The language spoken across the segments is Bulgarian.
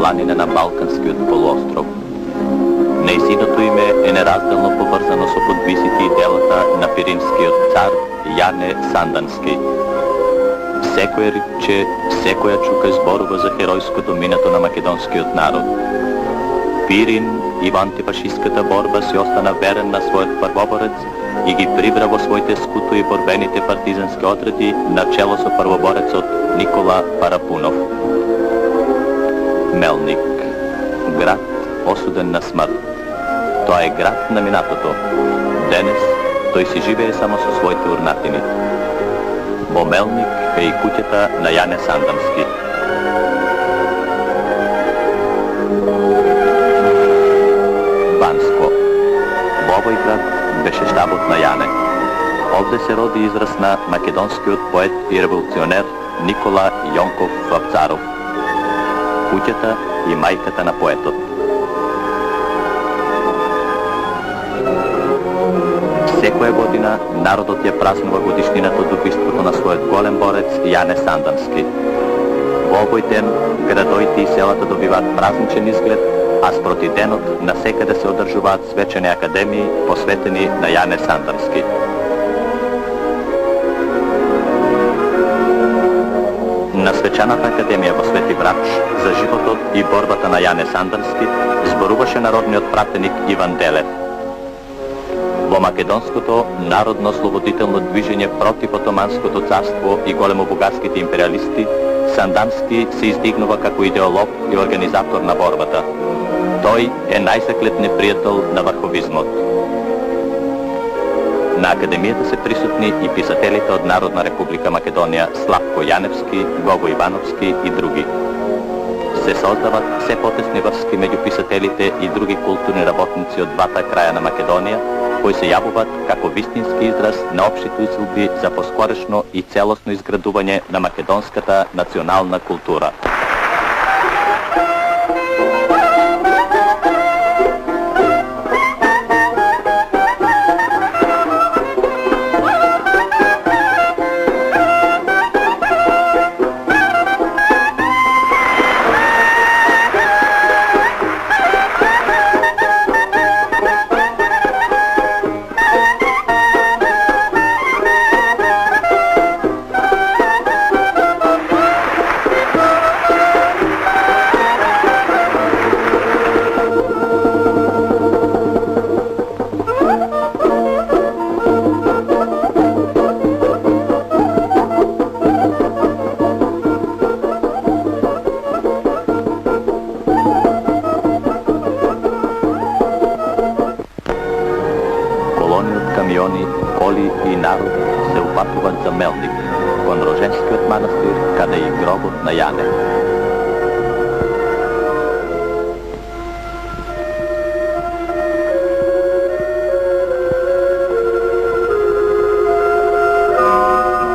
планина на Балканскиот полуостров. Нејзиното име е неразделно поврзано со подвисите и делата на пиринскиот цар Јане Сандански. Секој рипче, секоја чука зборува за херојското минато на македонскиот народ. Пирин и во антифашистката борба си остана верен на својот првоборец и ги прибра во своите скутои борбените партизански одреди на чело со првоборецот Никола Парапунов. Мелник, град осуден на смрт. Тоа е град на минатото. Денес тој си живее само со своите урнатини. Во Мелник е и куќата на Јане Сандански. Банско. Во овој град беше штабот на Јане. Овде се роди израз на македонскиот поет и револуционер Никола Јонков Вапцаров. Куќата и мајката на поетот. Секоја година народот ја празнува годишнината од убиството на својот голем борец Јане Сандански. Во овој ден градоите и селата добиваат празничен изглед, а спроти денот насекаде се одржуваат свечени академии посветени на Јане Сандански. На свечаната академија во Свети Врач за животот и борбата на Јане Сандански зборуваше народниот пратеник Иван Делев. Во македонското народно-ослободително движење против Отоманското царство и големобугарските империалисти, Сандански се издигнува како идеолог и организатор на борбата. Тој е најсаклет непријател на врховизмот. На академијата се присутни и писателите од Народна република Македонија Славко Јаневски, Гого Ивановски и други. Се создават се потесни врски меѓу писателите и други културни работници од двата краја на Македонија, кои се јавуваат како вистински израз на општите изгледи за поскорешно и целосно изградување на македонската национална култура. Коли и народ се упатуваат за Мелник, кон Роженскиот манастир, каде и гробот на Јане.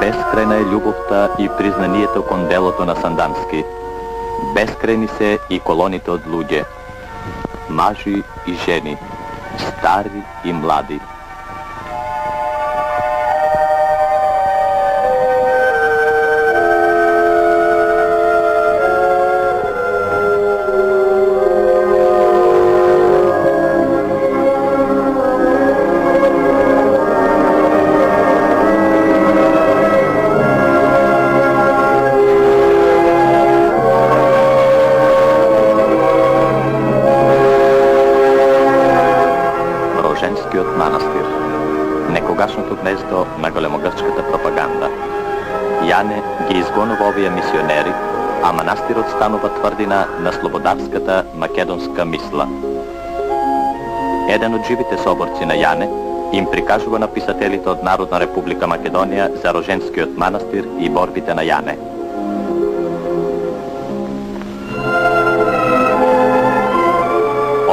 Бескрајна е љубовта и признанието кон делото на Сандански. Бескрајни се и колоните од луѓе, мажи и жени, стари и млади. Манастир, некогашното гнездо на големогрчката пропаганда. Јане ги изгонува овие мисионери, а манастирот станува тврдина на слободарската македонска мисла. Еден од живите соборци на Јане им прикажува на писателите од Народна република Македонија за Роженскиот манастир и борбите на Јане.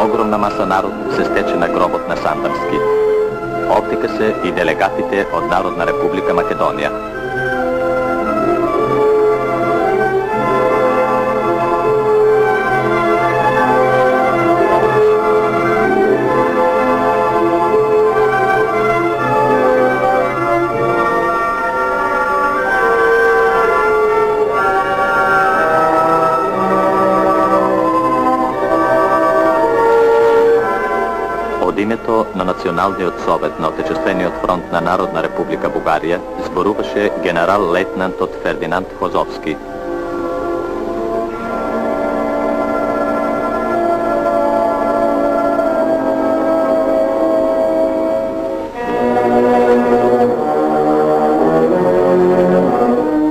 Огромна маса народ се стече на гробот на Сандански. Оптика се и делегатите од Народна република Македонија. Од името на Националниот совет на Отечествениот фронт на Народна република Бугарија зборуваше генерал-лейтнантот Фердинанд Хозовски.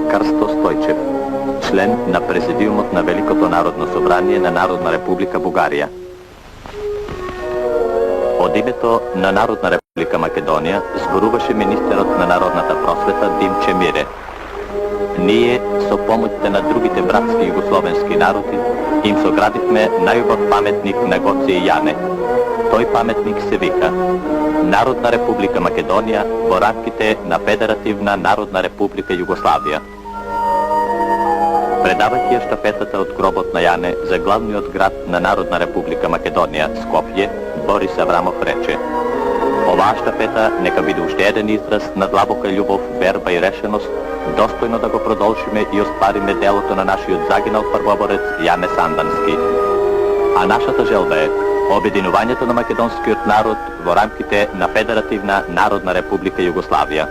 Крсто Стојчев, член на Президиумот на Великото народно собрание на Народна република Бугарија. Од името на Народна република Македонија зборуваше министерот на народната просвета Димче Мире. Ние, со помоќта на другите братски југословенски народи, им соградивме најубав паметник на Гоце и Јане. Тој паметник се вика Народна република Македонија во рамките на Федеративна Народна република Југославија. Предавајќи ја штафетата од гробот на Јане за главниот град на Народна република Македонија, Скопје, Борис Аврамов рече: оваа штафета нека биде уште еден израз на длабока љубов, верба и решеност, достојно да го продолжиме и оствариме делото на нашиот загинал првоборец Јане Сандански. А нашата желба е обединувањето на македонскиот народ во рамките на Федеративна Народна република Југославија.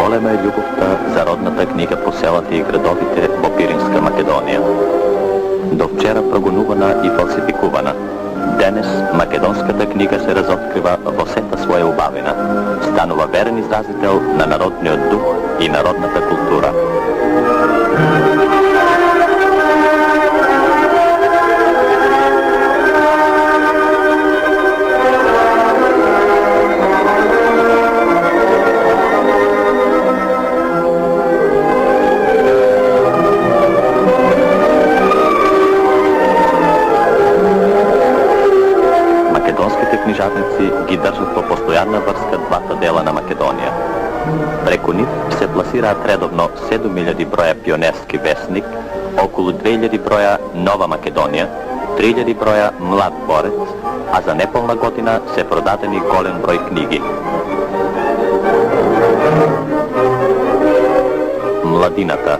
Голема е љубовта за родната книга по селата и градовите во Пиринска Македонија. До вчера прогонувана и фалсификувана, денес македонската книга се разоткрива во сета своја убавина. Станува верен изразител на народниот дух и народната култура. Книжарници ги држат по постојана врска двата дела на Македонија. Преку нив се пласираат редовно 7000 броја пионерски весник, околу 2000 броја Нова Македонија, 3000 броја Млад борец, а за неполна година се продадени голем број книги. Младината,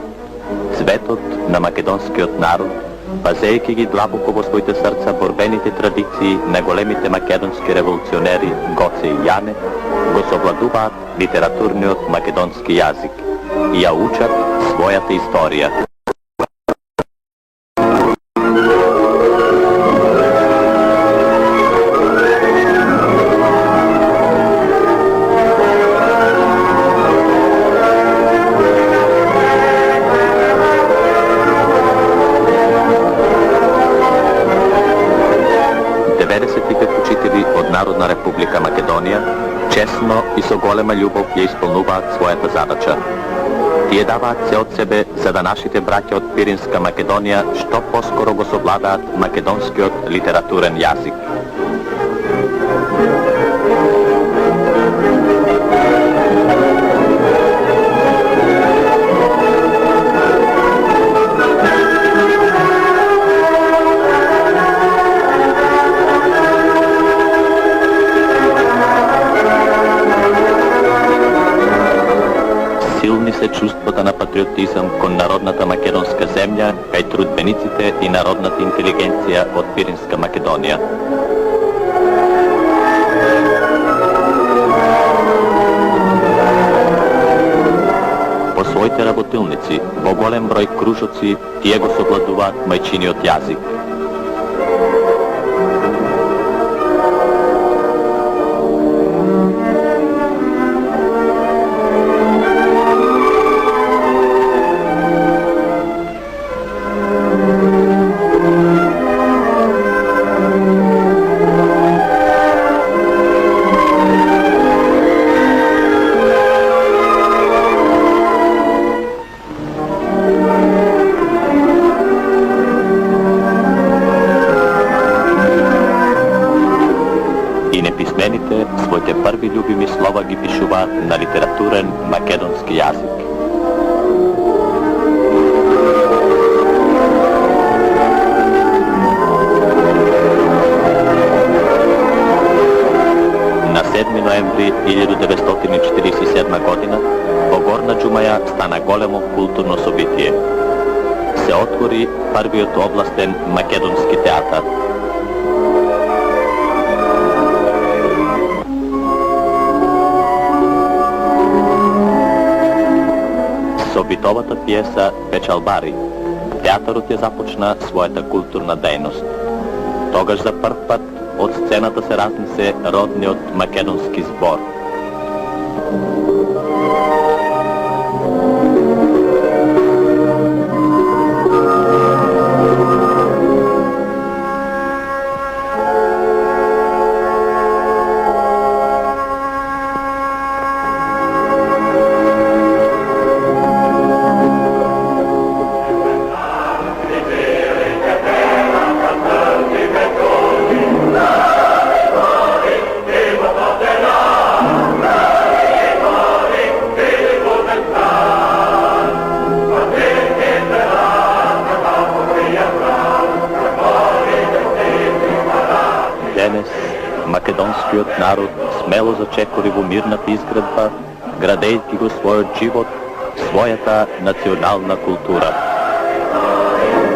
цветот на македонскиот народ, пазејќи ги длабоко во своите срца борбените традиции на големите македонски револуционери Гоце и Јане, го совладуваат литературниот македонски јазик и ја учат својата историја. Народна република Македонија честно и со голема љубов ја исполнуваат својата задача. Тие даваат се од себе за да нашите браќа од Пиринска Македонија што поскоро го совладаат македонскиот литературен јазик. Силни се чувствата на патриотизам кон народната македонска земја, кај трудбениците и народната интелигенција од Пиринска Македонија. По своите работилници, во голем број кружоци, тие го совладуваат мајчиниот јазик. Своите први љубими слова ги пишуваат на литературен македонски јазик. 1947 година во Горна Џумаја стана големо културно собитие. Се отвори првиот областен македонски театар. Со битовата пиеса Печалбари, театарот ја започна својата културна дејност. Тогаш за прв пат од сцената се разнесе родниот македонски збор. Денес македонскиот народ смело зачекори во мирната изградба, градејќи го својот живот, својата национална култура.